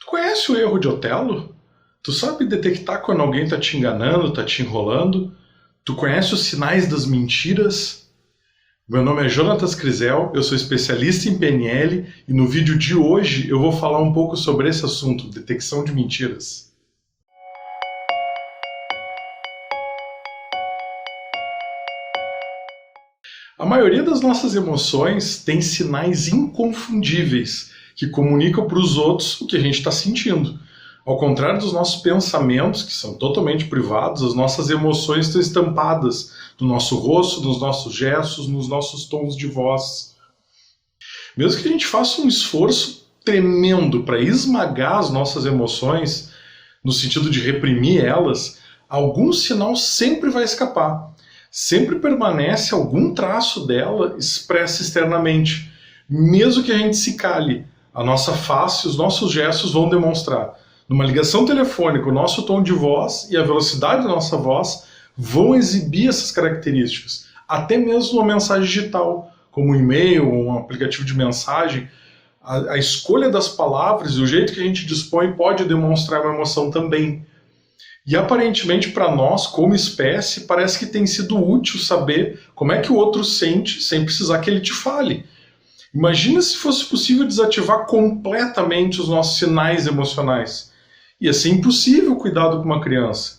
Tu conhece o erro de Otelo? Tu sabe detectar quando alguém tá te enganando, tá te enrolando? Tu conhece os sinais das mentiras? Meu nome é Jonatas Crisel, eu sou especialista em PNL e no vídeo de hoje eu vou falar um pouco sobre esse assunto, detecção de mentiras. A maioria das nossas emoções tem sinais inconfundíveis que comunicam para os outros o que a gente está sentindo. Ao contrário dos nossos pensamentos, que são totalmente privados, as nossas emoções estão estampadas no nosso rosto, nos nossos gestos, nos nossos tons de voz. Mesmo que a gente faça um esforço tremendo para esmagar as nossas emoções, no sentido de reprimir elas, algum sinal sempre vai escapar. Sempre permanece algum traço dela expressa externamente. Mesmo que a gente se cale, a nossa face, os nossos gestos vão demonstrar. Numa ligação telefônica, o nosso tom de voz e a velocidade da nossa voz vão exibir essas características. Até mesmo uma mensagem digital, como um e-mail ou um aplicativo de mensagem, a escolha das palavras e o jeito que a gente dispõe pode demonstrar uma emoção também. E aparentemente para nós, como espécie, parece que tem sido útil saber como é que o outro sente sem precisar que ele te fale. Imagina se fosse possível desativar completamente os nossos sinais emocionais. Ia ser impossível cuidar com uma criança.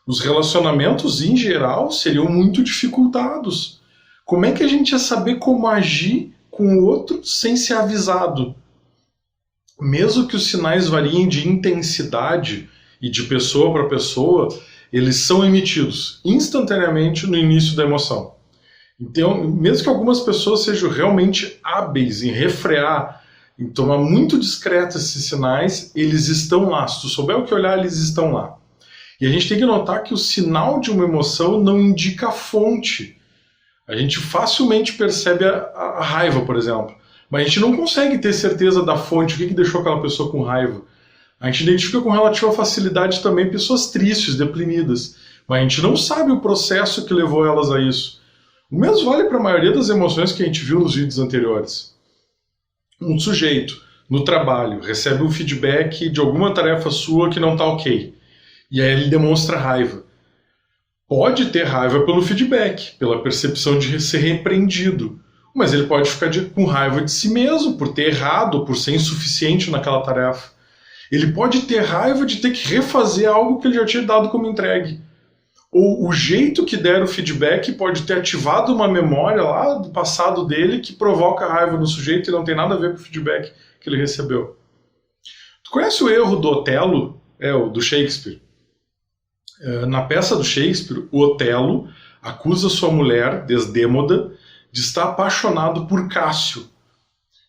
Os relacionamentos, em geral, seriam muito dificultados. Como é que a gente ia saber como agir com o outro sem ser avisado? Mesmo que os sinais variem de intensidade e de pessoa para pessoa, eles são emitidos instantaneamente no início da emoção. Então, mesmo que algumas pessoas sejam realmente hábeis em refrear, em tomar muito discretos esses sinais, eles estão lá. Se tu souber o que olhar, eles estão lá. E a gente tem que notar que o sinal de uma emoção não indica a fonte. A gente facilmente percebe a raiva, por exemplo, mas a gente não consegue ter certeza da fonte, o que deixou aquela pessoa com raiva. A gente identifica com relativa facilidade também pessoas tristes, deprimidas, mas a gente não sabe o processo que levou elas a isso. O mesmo vale para a maioria das emoções que a gente viu nos vídeos anteriores. Um sujeito, no trabalho, recebe um feedback de alguma tarefa sua que não está ok, e aí ele demonstra raiva. Pode ter raiva pelo feedback, pela percepção de ser repreendido, mas ele pode ficar com raiva de si mesmo, por ter errado, ou por ser insuficiente naquela tarefa. Ele pode ter raiva de ter que refazer algo que ele já tinha dado como entregue. Ou o jeito que der o feedback pode ter ativado uma memória lá do passado dele que provoca raiva no sujeito e não tem nada a ver com o feedback que ele recebeu. Tu conhece o erro do Otelo? O do Shakespeare. Na peça do Shakespeare, o Otelo acusa sua mulher, Desdémoda, de estar apaixonado por Cássio.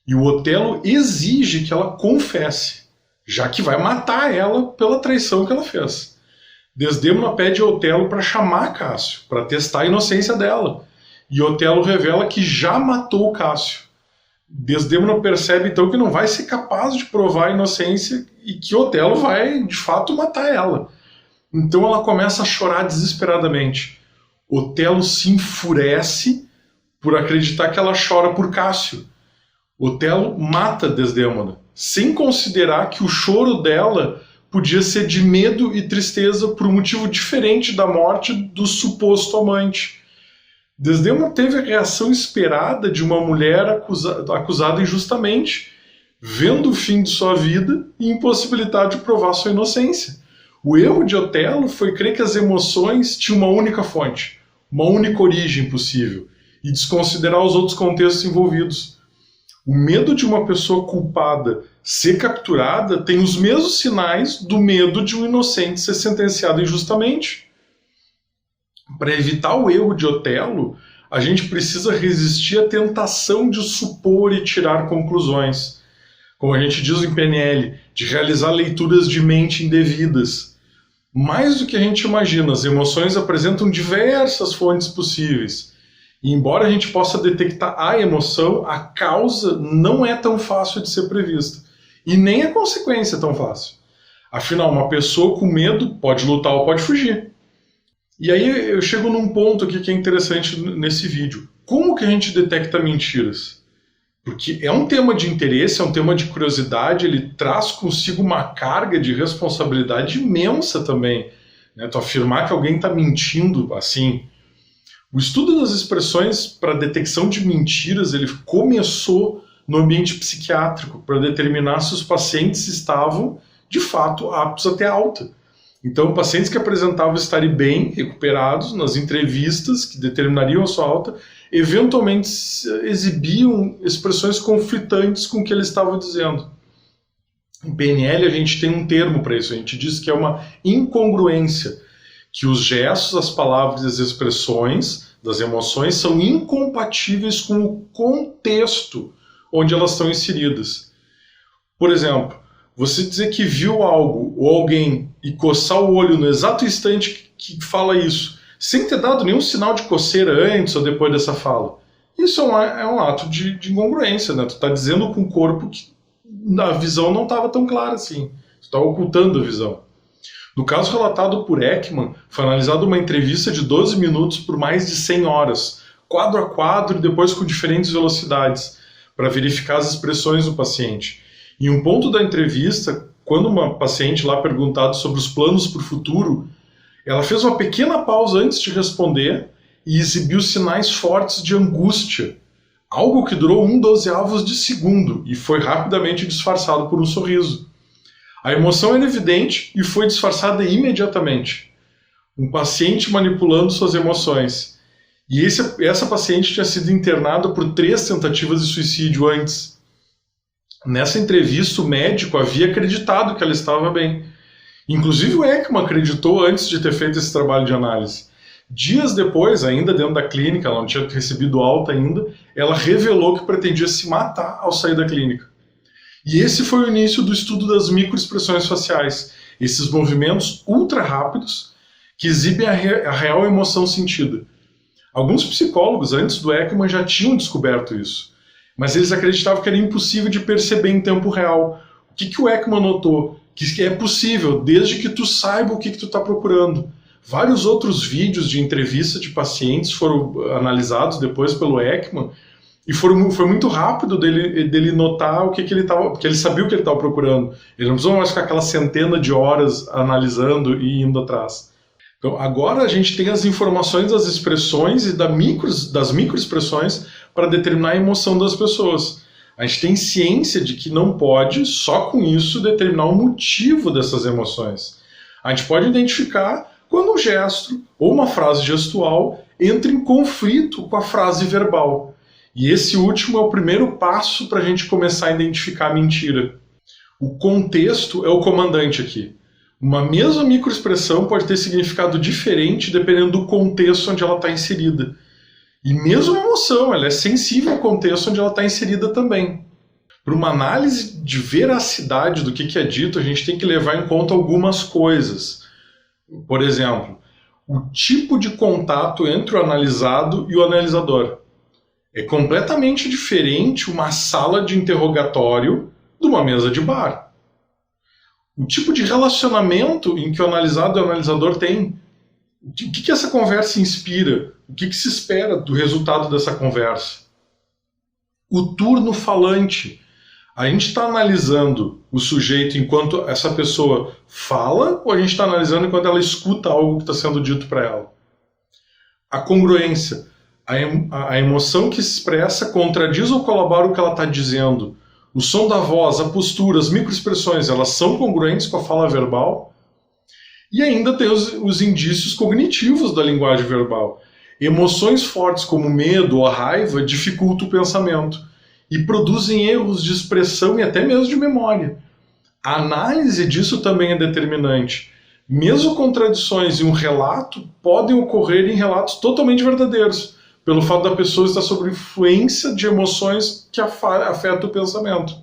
E o Otelo exige que ela confesse, já que vai matar ela pela traição que ela fez. Desdémona pede a Otelo para chamar Cássio, para testar a inocência dela. E Otelo revela que já matou Cássio. Desdémona percebe então que não vai ser capaz de provar a inocência e que Otelo vai, de fato, matar ela. Então ela começa a chorar desesperadamente. Otelo se enfurece por acreditar que ela chora por Cássio. Otelo mata Desdémona, sem considerar que o choro dela podia ser de medo e tristeza por um motivo diferente da morte do suposto amante. Desdémona teve a reação esperada de uma mulher acusada injustamente, vendo o fim de sua vida e impossibilidade de provar sua inocência. O erro de Otelo foi crer que as emoções tinham uma única fonte, uma única origem possível, e desconsiderar os outros contextos envolvidos. O medo de uma pessoa culpada ser capturada tem os mesmos sinais do medo de um inocente ser sentenciado injustamente. Para evitar o erro de Otelo, a gente precisa resistir à tentação de supor e tirar conclusões. Como a gente diz em PNL, de realizar leituras de mente indevidas. Mais do que a gente imagina, as emoções apresentam diversas fontes possíveis. E embora a gente possa detectar a emoção, a causa não é tão fácil de ser prevista. E nem a consequência é tão fácil. Afinal, uma pessoa com medo pode lutar ou pode fugir. E aí eu chego num ponto aqui que é interessante nesse vídeo. Como que a gente detecta mentiras? Porque é um tema de interesse, é um tema de curiosidade, ele traz consigo uma carga de responsabilidade imensa também, né? Tu afirmar que alguém está mentindo assim. O estudo das expressões para detecção de mentiras, ele começou no ambiente psiquiátrico, para determinar se os pacientes estavam, de fato, aptos a ter alta. Então, pacientes que apresentavam estarem bem, recuperados, nas entrevistas que determinariam a sua alta, eventualmente exibiam expressões conflitantes com o que ele estava dizendo. Em PNL a gente tem um termo para isso, a gente diz que é uma incongruência, que os gestos, as palavras e as expressões das emoções são incompatíveis com o contexto onde elas estão inseridas. Por exemplo, você dizer que viu algo ou alguém e coçar o olho no exato instante que fala isso, sem ter dado nenhum sinal de coceira antes ou depois dessa fala. Isso é um ato de incongruência, né? Tu está dizendo com o corpo que a visão não estava tão clara assim. Tu está ocultando a visão. No caso relatado por Ekman, foi analisada uma entrevista de 12 minutos por mais de 100 horas, quadro a quadro e depois com diferentes velocidades, para verificar as expressões do paciente. Em um ponto da entrevista, quando uma paciente lá perguntada sobre os planos para o futuro, ela fez uma pequena pausa antes de responder e exibiu sinais fortes de angústia, algo que durou 1/12 de segundo e foi rapidamente disfarçado por um sorriso. A emoção era evidente e foi disfarçada imediatamente. Um paciente manipulando suas emoções. E essa paciente tinha sido internada por 3 tentativas de suicídio antes. Nessa entrevista, o médico havia acreditado que ela estava bem. Inclusive o Ekman acreditou antes de ter feito esse trabalho de análise. Dias depois, ainda dentro da clínica, ela não tinha recebido alta ainda, ela revelou que pretendia se matar ao sair da clínica. E esse foi o início do estudo das microexpressões faciais, esses movimentos ultra rápidos que exibem a real emoção sentida. Alguns psicólogos antes do Ekman já tinham descoberto isso, mas eles acreditavam que era impossível de perceber em tempo real. O que o Ekman notou? Que é possível, desde que tu saiba o que tu está procurando. Vários outros vídeos de entrevista de pacientes foram analisados depois pelo Ekman e foi muito rápido dele notar o que ele estava, porque ele sabia o que ele estava procurando. Ele não precisava mais ficar aquela centena de horas analisando e indo atrás. Então, agora a gente tem as informações das expressões e das microexpressões para determinar a emoção das pessoas. A gente tem ciência de que não pode, só com isso, determinar o motivo dessas emoções. A gente pode identificar quando um gesto ou uma frase gestual entra em conflito com a frase verbal. E esse último é o primeiro passo para a gente começar a identificar a mentira. O contexto é o comandante aqui. Uma mesma microexpressão pode ter significado diferente dependendo do contexto onde ela está inserida. E mesmo a emoção, ela é sensível ao contexto onde ela está inserida também. Para uma análise de veracidade do que é dito, a gente tem que levar em conta algumas coisas. Por exemplo, o tipo de contato entre o analisado e o analisador. É completamente diferente uma sala de interrogatório de uma mesa de bar. O tipo de relacionamento em que o analisado e o analisador têm. O que essa conversa inspira? O que se espera do resultado dessa conversa? O turno falante. A gente está analisando o sujeito enquanto essa pessoa fala ou a gente está analisando enquanto ela escuta algo que está sendo dito para ela? A congruência. A emoção que se expressa contradiz ou colabora o que ela está dizendo. O som da voz, a postura, as microexpressões, elas são congruentes com a fala verbal? E ainda tem os indícios cognitivos da linguagem verbal. Emoções fortes como medo ou raiva dificultam o pensamento e produzem erros de expressão e até mesmo de memória. A análise disso também é determinante. Mesmo contradições em um relato podem ocorrer em relatos totalmente verdadeiros, pelo fato da pessoa estar sob influência de emoções que afetam o pensamento.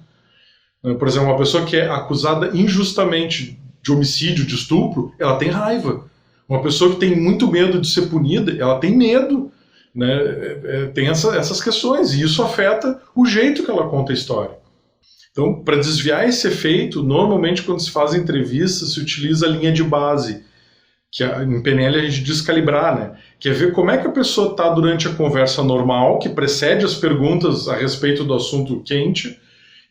Por exemplo, uma pessoa que é acusada injustamente de homicídio, de estupro, ela tem raiva. Uma pessoa que tem muito medo de ser punida, ela tem medo. Né? Tem essas questões, e isso afeta o jeito que ela conta a história. Então, para desviar esse efeito, normalmente quando se faz entrevistas, se utiliza a linha de base, que em PNL a gente diz calibrar, né? Que é ver como é que a pessoa está durante a conversa normal, que precede as perguntas a respeito do assunto quente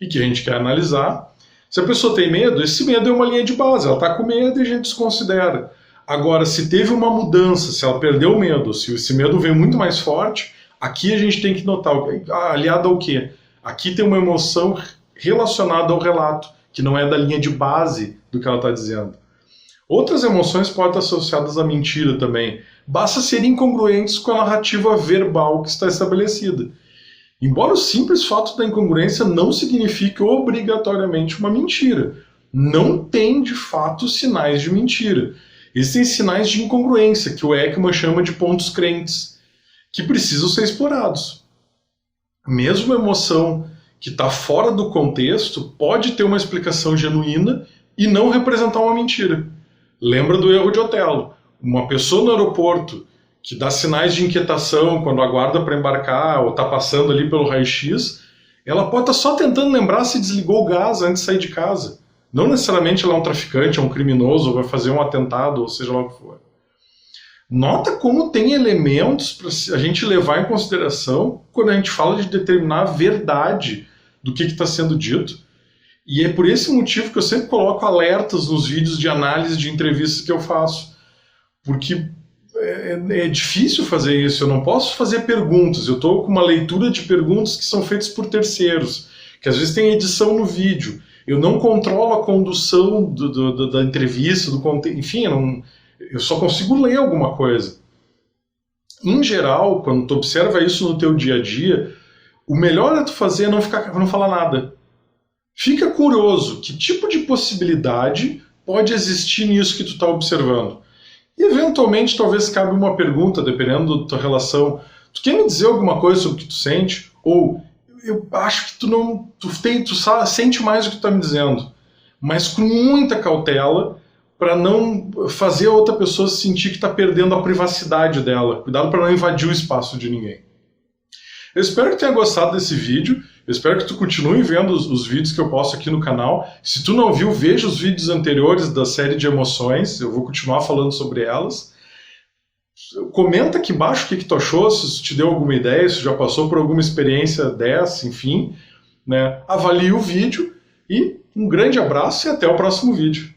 e que a gente quer analisar. Se a pessoa tem medo, esse medo é uma linha de base, ela está com medo e a gente desconsidera. Agora, se teve uma mudança, se ela perdeu o medo, se esse medo veio muito mais forte, aqui a gente tem que notar, aliado ao quê? Aqui tem uma emoção relacionada ao relato, que não é da linha de base do que ela está dizendo. Outras emoções podem estar associadas à mentira também. Basta ser incongruentes com a narrativa verbal que está estabelecida. Embora o simples fato da incongruência não signifique obrigatoriamente uma mentira. Não tem, de fato, sinais de mentira. Existem sinais de incongruência, que o Ekman chama de pontos crentes, que precisam ser explorados. Mesmo a emoção que está fora do contexto pode ter uma explicação genuína e não representar uma mentira. Lembra do erro de Otelo. Uma pessoa no aeroporto que dá sinais de inquietação quando aguarda para embarcar ou está passando ali pelo raio-x, ela pode estar só tentando lembrar se desligou o gás antes de sair de casa. Não necessariamente ela é um traficante, é um criminoso, ou vai fazer um atentado, ou seja lá o que for. Nota como tem elementos para a gente levar em consideração quando a gente fala de determinar a verdade do que está sendo dito. E é por esse motivo que eu sempre coloco alertas nos vídeos de análise de entrevistas que eu faço. Porque é difícil fazer isso, eu não posso fazer perguntas, eu estou com uma leitura de perguntas que são feitas por terceiros, que às vezes tem edição no vídeo, eu não controlo a condução da entrevista, do conteúdo, enfim, eu só consigo ler alguma coisa. Em geral, quando tu observa isso no teu dia a dia, o melhor é tu fazer não falar nada. Fica curioso, que tipo de possibilidade pode existir nisso que tu está observando? E eventualmente talvez cabe uma pergunta, dependendo da tua relação. Tu quer me dizer alguma coisa sobre o que tu sente? Ou eu acho que tu sente mais o que tu está me dizendo, mas com muita cautela para não fazer a outra pessoa sentir que está perdendo a privacidade dela. Cuidado para não invadir o espaço de ninguém. Eu espero que tenha gostado desse vídeo. Eu espero que tu continue vendo os vídeos que eu posto aqui no canal. Se tu não viu, veja os vídeos anteriores da série de emoções. Eu vou continuar falando sobre elas. Comenta aqui embaixo o que tu achou, se isso te deu alguma ideia, se já passou por alguma experiência dessa, enfim. Né? Avalie o vídeo e um grande abraço e até o próximo vídeo.